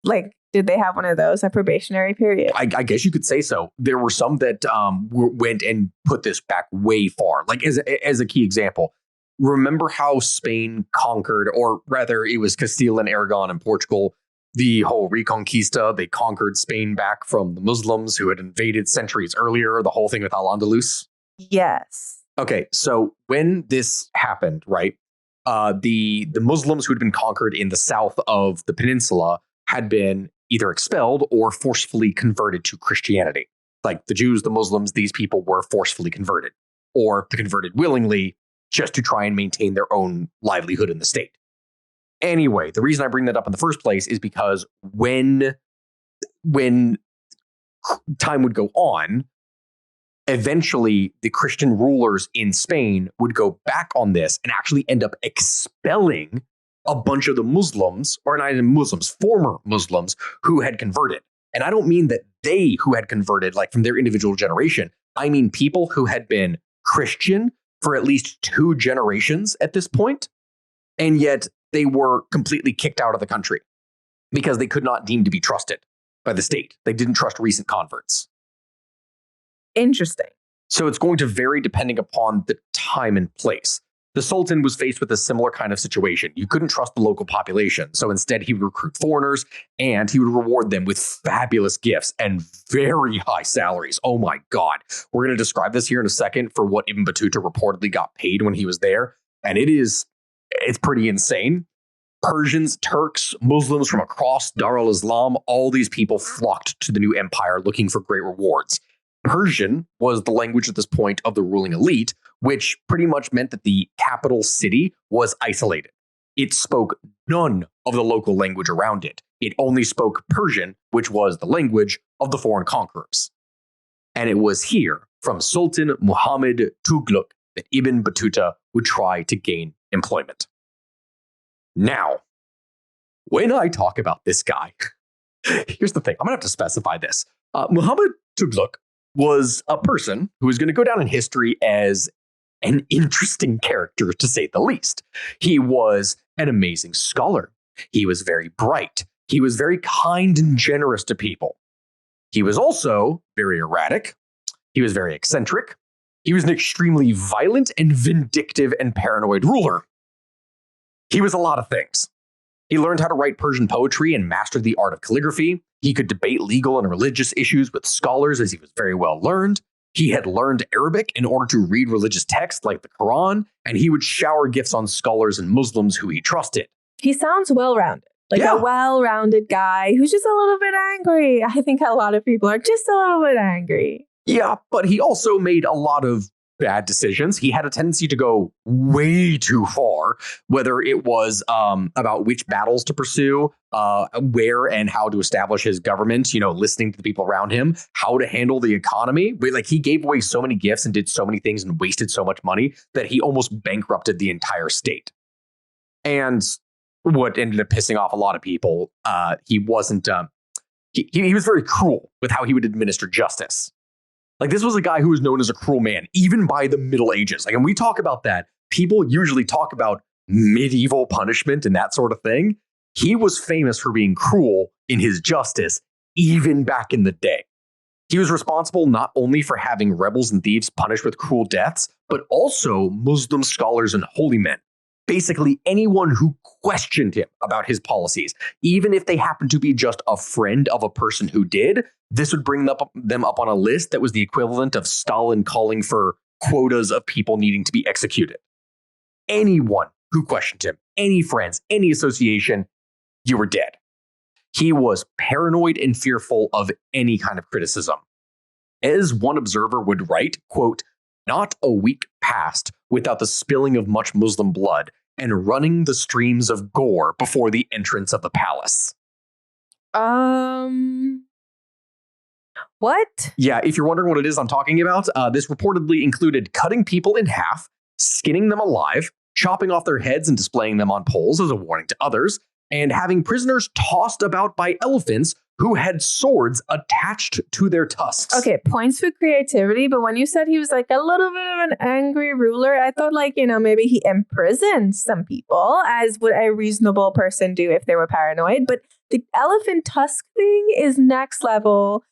Like, did they have one of those, a probationary period? I guess you could say so. There were some that went and put this back way far. Like as a key example, remember how Spain conquered, or rather it was Castile and Aragon and Portugal, the whole Reconquista. They conquered Spain back from the Muslims who had invaded centuries earlier, the whole thing with Al-Andalus. Yes. Okay, so when this happened, right, the Muslims who had been conquered in the south of the peninsula had been either expelled or forcefully converted to Christianity. Like the Jews, the Muslims, these people were forcefully converted, or converted willingly just to try and maintain their own livelihood in the state. Anyway, the reason I bring that up in the first place is because when time would go on, eventually the Christian rulers in Spain would go back on this and actually end up expelling a bunch of the Muslims, or not even Muslims, former Muslims who had converted. And I don't mean that they who had converted, like from their individual generation. I mean people who had been Christian for at least 2 generations at this point, and yet they were completely kicked out of the country because they could not deem to be trusted by the state. They didn't trust recent converts. Interesting. So it's going to vary depending upon the time and place. The Sultan was faced with a similar kind of situation. You couldn't trust the local population. So instead, he would recruit foreigners and he would reward them with fabulous gifts and very high salaries. Oh my God. We're going to describe this here in a second for what Ibn Battuta reportedly got paid when he was there. And it's pretty insane. Persians, Turks, Muslims from across Dar al-Islam, all these people flocked to the new empire looking for great rewards. Persian was the language at this point of the ruling elite, which pretty much meant that the capital city was isolated. It spoke none of the local language around it. It only spoke Persian, which was the language of the foreign conquerors. And it was here, from Sultan Muhammad Tughluq, that Ibn Battuta would try to gain employment. Now, when I talk about this guy, here's the thing. I'm going to have to specify this. Muhammad Tughluq was a person who is going to go down in history as an interesting character, to say the least. He was an amazing scholar. He was very bright. He was very kind and generous to people. He was also very erratic. He was very eccentric. He was an extremely violent and vindictive and paranoid ruler. He was a lot of things. He learned how to write Persian poetry and mastered the art of calligraphy. He could debate legal and religious issues with scholars as he was very well learned. He had learned Arabic in order to read religious texts like the Quran, and he would shower gifts on scholars and Muslims who he trusted. He sounds well-rounded. Like a well-rounded guy who's just a little bit angry. I think a lot of people are just a little bit angry. Yeah, but he also made a lot of bad decisions. He had a tendency to go way too far, whether it was about which battles to pursue, where and how to establish his government, listening to the people around him, how to handle the economy. Like, he gave away so many gifts and did so many things and wasted so much money that he almost bankrupted the entire state. And what ended up pissing off a lot of people, he wasn't, he was very cruel with how he would administer justice. Like, this was a guy who was known as a cruel man, even by the Middle Ages. Like, and we talk about that. People usually talk about medieval punishment and that sort of thing. He was famous for being cruel in his justice, even back in the day. He was responsible not only for having rebels and thieves punished with cruel deaths, but also Muslim scholars and holy men. Basically, anyone who questioned him about his policies, even if they happened to be just a friend of a person who did, this would bring them up on a list that was the equivalent of Stalin calling for quotas of people needing to be executed. Anyone who questioned him, any friends, any association, you were dead. He was paranoid and fearful of any kind of criticism. As one observer would write, quote, "Not a week passed without the spilling of much Muslim blood and running the streams of gore before the entrance of the palace." What? Yeah, if you're wondering what it is I'm talking about, this reportedly included cutting people in half, skinning them alive, chopping off their heads and displaying them on poles as a warning to others, and having prisoners tossed about by elephants who had swords attached to their tusks. Okay, points for creativity, but when you said he was like a little bit of an angry ruler, I thought maybe he imprisoned some people, as would a reasonable person do if they were paranoid. But the elephant tusk thing is next level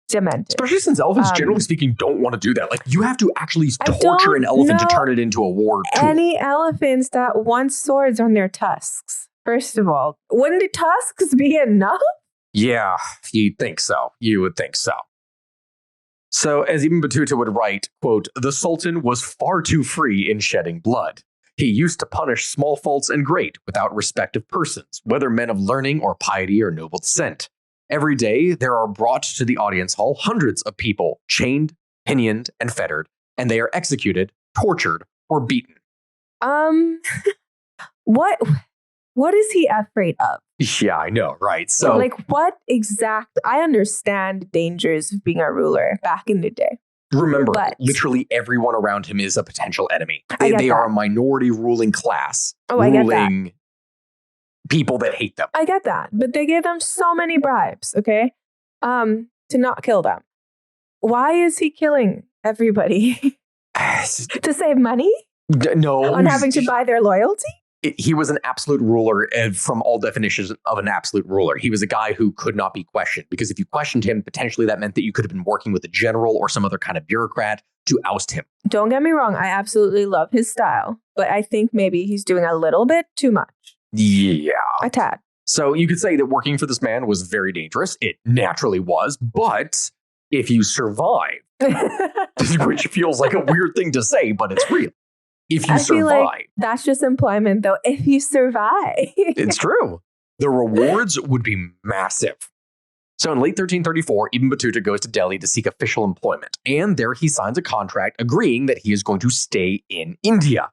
demented. Especially since elephants, generally speaking, don't want to do that. Like, you have to actually torture an elephant to turn it into a war tool. Any elephants that want swords on their tusks, first of all. Wouldn't the tusks be enough? Yeah, you'd think so. You would think so. So, as Ibn Battuta would write, quote, the Sultan was far too free in shedding blood. He used to punish small faults and great without respect of persons, whether men of learning or piety or noble descent. Every day there are brought to the audience hall hundreds of people, chained, pinioned, and fettered, and they are executed, tortured, or beaten. What is he afraid of? Yeah, I know, right? So, like, what exact? I understand dangers of being a ruler back in the day. Remember, literally everyone around him is a potential enemy. They are a minority ruling class, ruling people that hate them. I get that, but they gave them so many bribes, okay, to not kill them. Why is he killing everybody? To save money? No. On having to buy their loyalty? He was an absolute ruler from all definitions of an absolute ruler. He was a guy who could not be questioned, because if you questioned him, potentially that meant that you could have been working with a general or some other kind of bureaucrat to oust him. Don't get me wrong. I absolutely love his style, but I think maybe he's doing a little bit too much. Yeah. A tad. So you could say that working for this man was very dangerous. It naturally was. But if you survive, which feels like a weird thing to say, but it's real. If you survive. Feel like that's just employment, though. If you survive. It's true. The rewards would be massive. So in late 1334, Ibn Battuta goes to Delhi to seek official employment. And there he signs a contract agreeing that he is going to stay in India.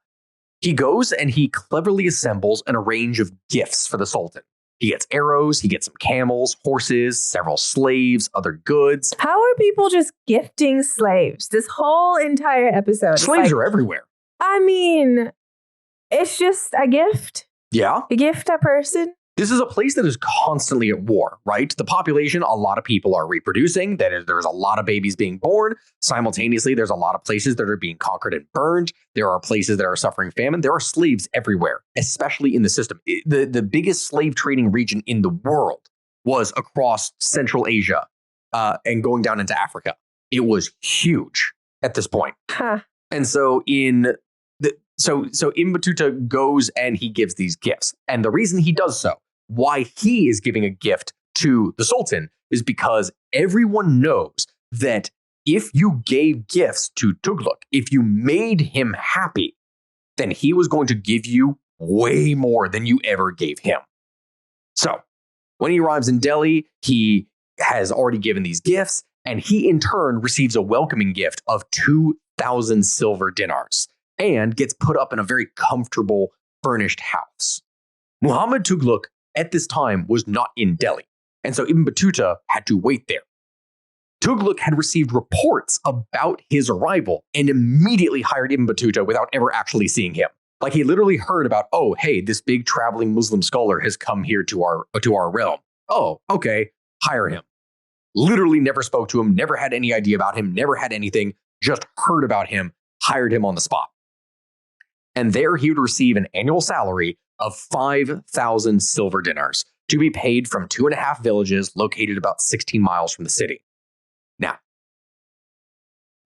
He goes and he cleverly assembles a range of gifts for the Sultan. He gets arrows, he gets some camels, horses, several slaves, other goods. How are people just gifting slaves? This whole entire episode. Slaves are everywhere. I mean, it's just a gift. Yeah. A gift a person. This is a place that is constantly at war, right? The population, a lot of people are reproducing. There's a lot of babies being born. Simultaneously, there's a lot of places that are being conquered and burned. There are places that are suffering famine. There are slaves everywhere, especially in the system. The biggest slave trading region in the world was across Central Asia and going down into Africa. It was huge at this point. Huh. And so So Ibn Battuta goes and he gives these gifts. And the reason he does so, why he is giving a gift to the Sultan, is because everyone knows that if you gave gifts to Tughluq, if you made him happy, then he was going to give you way more than you ever gave him. So when he arrives in Delhi, he has already given these gifts, and he in turn receives a welcoming gift of 2,000 silver dinars. And gets put up in a very comfortable, furnished house. Muhammad Tughluq at this time was not in Delhi, and so Ibn Battuta had to wait there. Tughluq had received reports about his arrival and immediately hired Ibn Battuta without ever actually seeing him. Like, he literally heard about, oh, hey, this big traveling Muslim scholar has come here to our realm. Oh, okay, hire him. Literally never spoke to him, never had any idea about him, never had anything, just heard about him, hired him on the spot. And there he would receive an annual salary of 5,000 silver dinars to be paid from 2.5 villages located about 16 miles from the city. Now,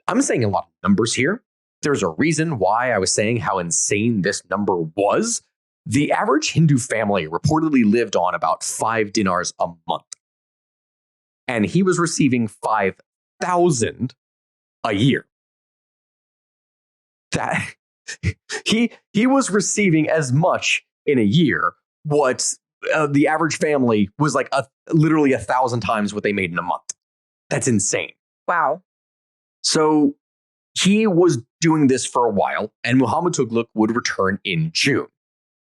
I'm saying a lot of numbers here. There's a reason why I was saying how insane this number was. The average Hindu family reportedly lived on about 5 dinars a month. And he was receiving 5,000 a year. That... He was receiving as much in a year what the average family was like literally 1,000 times what they made in a month. That's insane. Wow. So he was doing this for a while, and Muhammad Tughluq would return in June.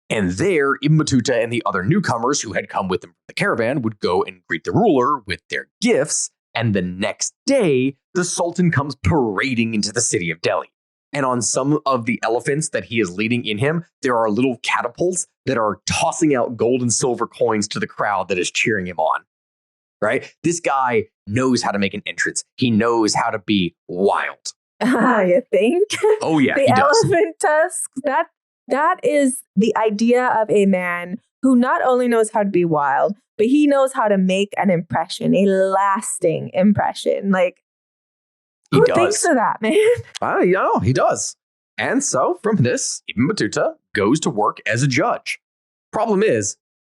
And there, Ibn Battuta and the other newcomers who had come with him from the caravan would go and greet the ruler with their gifts. And the next day, the Sultan comes parading into the city of Delhi. And on some of the elephants that he is leading in him, there are little catapults that are tossing out gold and silver coins to the crowd that is cheering him on. Right? This guy knows how to make an entrance. He knows how to be wild. You think? Oh, yeah, the he does. elephant tusks, that is the idea of a man who not only knows how to be wild, but he knows how to make an impression, a lasting impression. Like, who thinks of that, man? Yeah, he does. And so from this, Ibn Battuta goes to work as a judge. Problem is,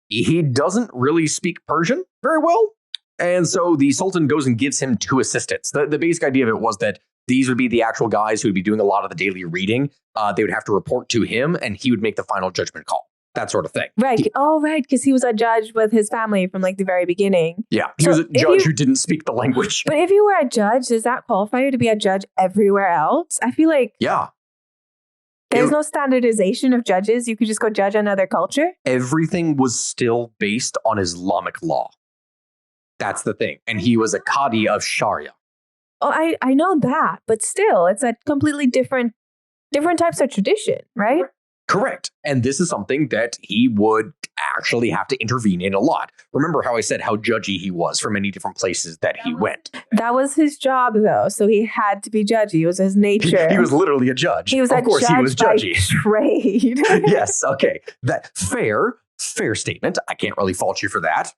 he doesn't really speak Persian very well. And so the Sultan goes and gives him 2 assistants. The basic idea of it was that these would be the actual guys who would be doing a lot of the daily reading. They would have to report to him, and he would make the final judgment call. That sort of thing. Right. Right. Because he was a judge with his family from like the very beginning. Yeah. He was a judge who didn't speak the language. But if you were a judge, does that qualify you to be a judge everywhere else? I feel like there's no standardization of judges. You could just go judge another culture. Everything was still based on Islamic law. That's the thing. And he was a Qadi of Sharia. Oh, I know that. But still, it's a completely different types of tradition, right? Correct. And this is something that he would actually have to intervene in a lot. Remember how I said how judgy he was for many different places that he went. That was his job, though. So he had to be judgy. It was his nature. He was literally a judge. He was of course, he was judgy. Trade. Yes. Okay. That fair statement. I can't really fault you for that.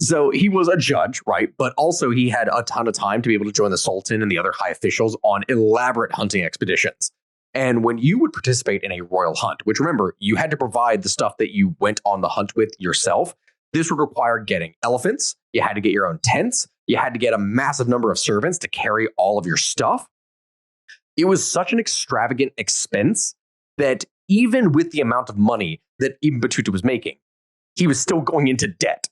So he was a judge, right? But also he had a ton of time to be able to join the Sultan and the other high officials on elaborate hunting expeditions. And when you would participate in a royal hunt, which remember, you had to provide the stuff that you went on the hunt with yourself, this would require getting elephants. You had to get your own tents. You had to get a massive number of servants to carry all of your stuff. It was such an extravagant expense that even with the amount of money that Ibn Battuta was making, he was still going into debt.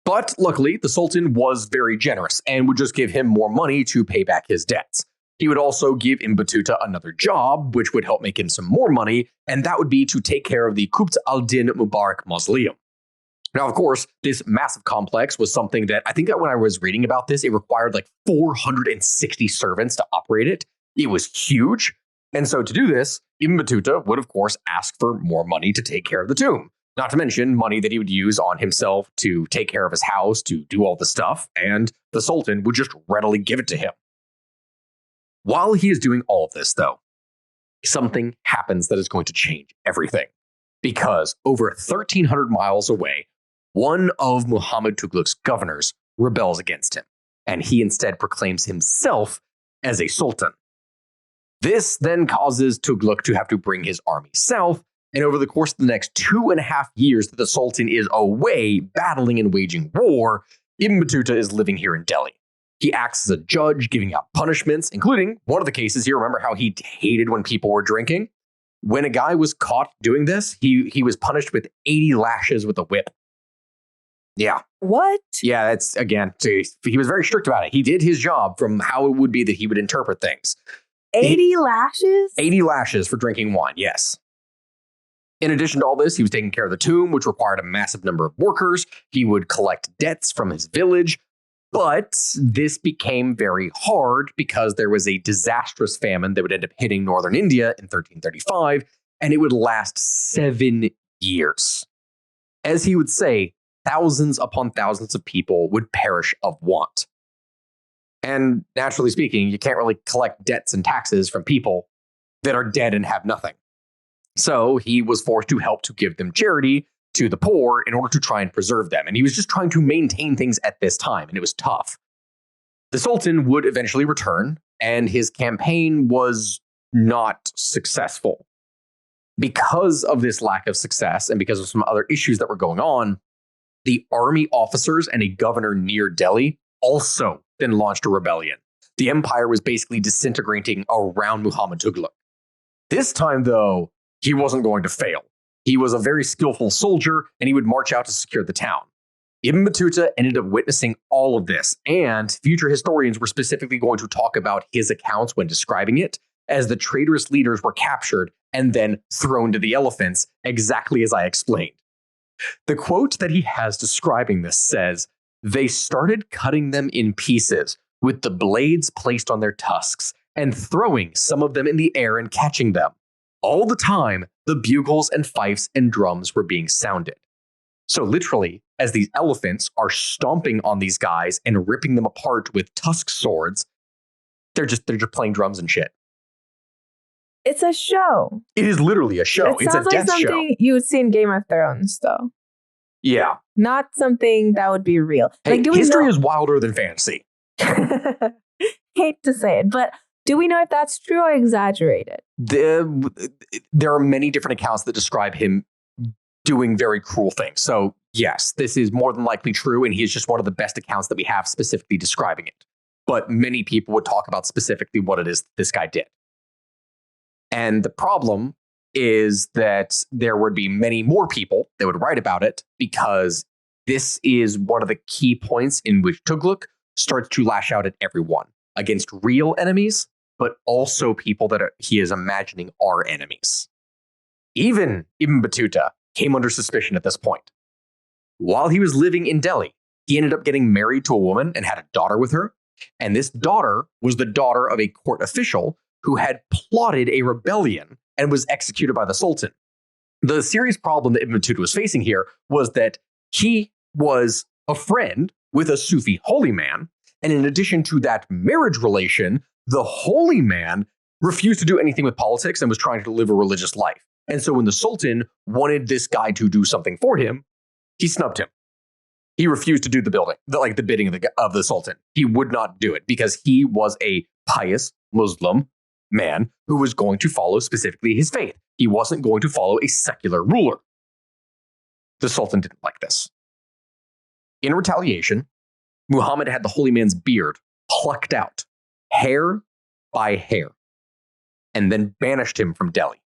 But luckily, the Sultan was very generous and would just give him more money to pay back his debts. He would also give Ibn Battuta another job, which would help make him some more money, and that would be to take care of the Qubt al-Din Mubarak Mausoleum. Now, of course, this massive complex was something that I think that when I was reading about this, it required like 460 servants to operate it. It was huge. And so to do this, Ibn Battuta would, of course, ask for more money to take care of the tomb. Not to mention money that he would use on himself to take care of his house, to do all the stuff, and the Sultan would just readily give it to him. While he is doing all of this, though, something happens that is going to change everything. Because over 1,300 miles away, one of Muhammad Tughluq's governors rebels against him, and he instead proclaims himself as a sultan. This then causes Tughluq to have to bring his army south, and over the course of the next 2.5 years that the sultan is away battling and waging war, Ibn Battuta is living here in Delhi. He acts as a judge, giving out punishments, including one of the cases here. Remember how he hated when people were drinking? When a guy was caught doing this, he was punished with 80 lashes with a whip. Yeah. What? Yeah, that's, again, he was very strict about it. He did his job from how it would be that he would interpret things. 80 lashes? 80 lashes for drinking wine, yes. In addition to all this, he was taking care of the tomb, which required a massive number of workers. He would collect debts from his village. But this became very hard because there was a disastrous famine that would end up hitting northern India in 1335, and it would last 7 years. As he would say, thousands upon thousands of people would perish of want. And naturally speaking, you can't really collect debts and taxes from people that are dead and have nothing. So he was forced to help to give them charity to the poor in order to try and preserve them. And he was just trying to maintain things at this time, and it was tough. The Sultan would eventually return, and his campaign was not successful. Because of this lack of success and because of some other issues that were going on, the army officers and a governor near Delhi also then launched a rebellion. The empire was basically disintegrating around Muhammad Tughluq. This time, though, he wasn't going to fail. He was a very skillful soldier, and he would march out to secure the town. Ibn Battuta ended up witnessing all of this, and future historians were specifically going to talk about his accounts when describing it, as the traitorous leaders were captured and then thrown to the elephants, exactly as I explained. The quote that he has describing this says, "They started cutting them in pieces, with the blades placed on their tusks, and throwing some of them in the air and catching them. All the time, the bugles and fifes and drums were being sounded." So literally, as these elephants are stomping on these guys and ripping them apart with tusk swords, they're just playing drums and shit. It's a show. It is literally a show. It sounds like something you would see in Game of Thrones, though. Yeah. Not something that would be real. Hey, like, history is wilder than fantasy. Hate to say it, but do we know if that's true or exaggerated? There are many different accounts that describe him doing very cruel things. So yes, this is more than likely true, and he is just one of the best accounts that we have specifically describing it. But many people would talk about specifically what it is this guy did. And the problem is that there would be many more people that would write about it, because this is one of the key points in which Tughluq starts to lash out at everyone, against real enemies, but also people that he is imagining are enemies. Even Ibn Battuta came under suspicion at this point. While he was living in Delhi, he ended up getting married to a woman and had a daughter with her. And this daughter was the daughter of a court official who had plotted a rebellion and was executed by the Sultan. The serious problem that Ibn Battuta was facing here was that he was a friend with a Sufi holy man. And in addition to that marriage relation, the holy man refused to do anything with politics and was trying to live a religious life. And so when the Sultan wanted this guy to do something for him, he snubbed him. He refused to do the bidding of the Sultan. He would not do it because he was a pious Muslim man who was going to follow specifically his faith. He wasn't going to follow a secular ruler. The Sultan didn't like this. In retaliation, Muhammad had the holy man's beard plucked out, hair by hair, and then banished him from Delhi.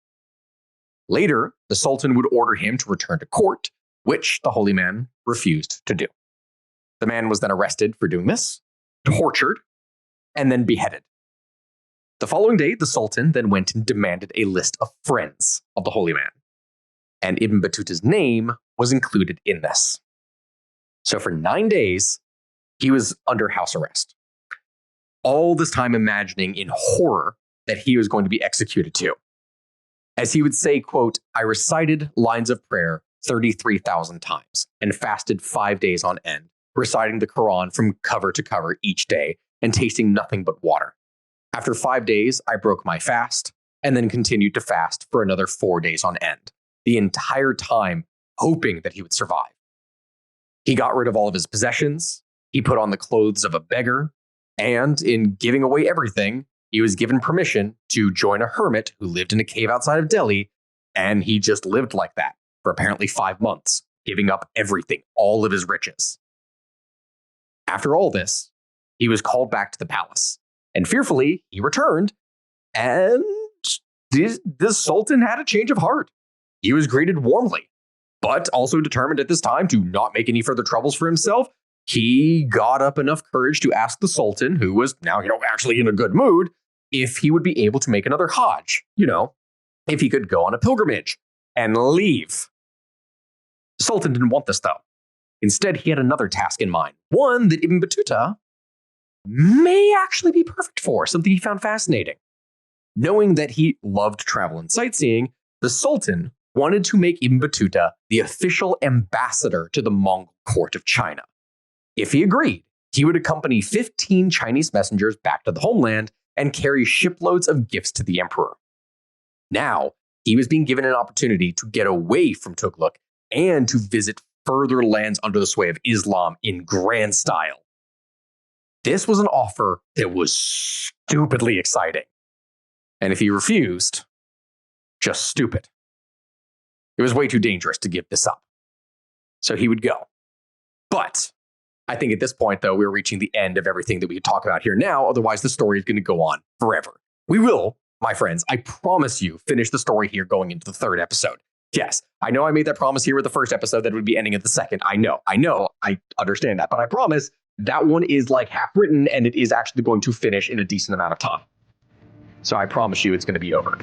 Later, the Sultan would order him to return to court, which the holy man refused to do. The man was then arrested for doing this, tortured, and then beheaded. The following day, the Sultan then went and demanded a list of friends of the holy man, and Ibn Battuta's name was included in this. So for 9 days, he was under house arrest. All this time imagining in horror that he was going to be executed too. As he would say, quote, "I recited lines of prayer 33,000 times and fasted 5 days on end, reciting the Quran from cover to cover each day and tasting nothing but water. After 5 days, I broke my fast and then continued to fast for another 4 days on end, the entire time hoping that he would survive. He got rid of all of his possessions. He put on the clothes of a beggar. And in giving away everything, he was given permission to join a hermit who lived in a cave outside of Delhi. And he just lived like that for apparently 5 months, giving up everything, all of his riches. After all this, he was called back to the palace. And fearfully, he returned. And the Sultan had a change of heart. He was greeted warmly, but also determined at this time to not make any further troubles for himself. He got up enough courage to ask the Sultan, who was now, actually in a good mood, if he would be able to make another Hajj, if he could go on a pilgrimage and leave. The Sultan didn't want this, though. Instead, he had another task in mind, one that Ibn Battuta may actually be perfect for, something he found fascinating. Knowing that he loved travel and sightseeing, the Sultan wanted to make Ibn Battuta the official ambassador to the Mongol court of China. If he agreed, he would accompany 15 Chinese messengers back to the homeland and carry shiploads of gifts to the emperor. Now, he was being given an opportunity to get away from Tughluq and to visit further lands under the sway of Islam in grand style. This was an offer that was stupidly exciting. And if he refused, just stupid. It was way too dangerous to give this up. So he would go. But I think at this point, though, we're reaching the end of everything that we could talk about here now. Otherwise, the story is going to go on forever. We will, my friends, I promise you, finish the story here going into the third episode. Yes, I know I made that promise here with the first episode that it would be ending at the second. I know, I understand that. But I promise that one is like half written and it is actually going to finish in a decent amount of time. So I promise you it's going to be over.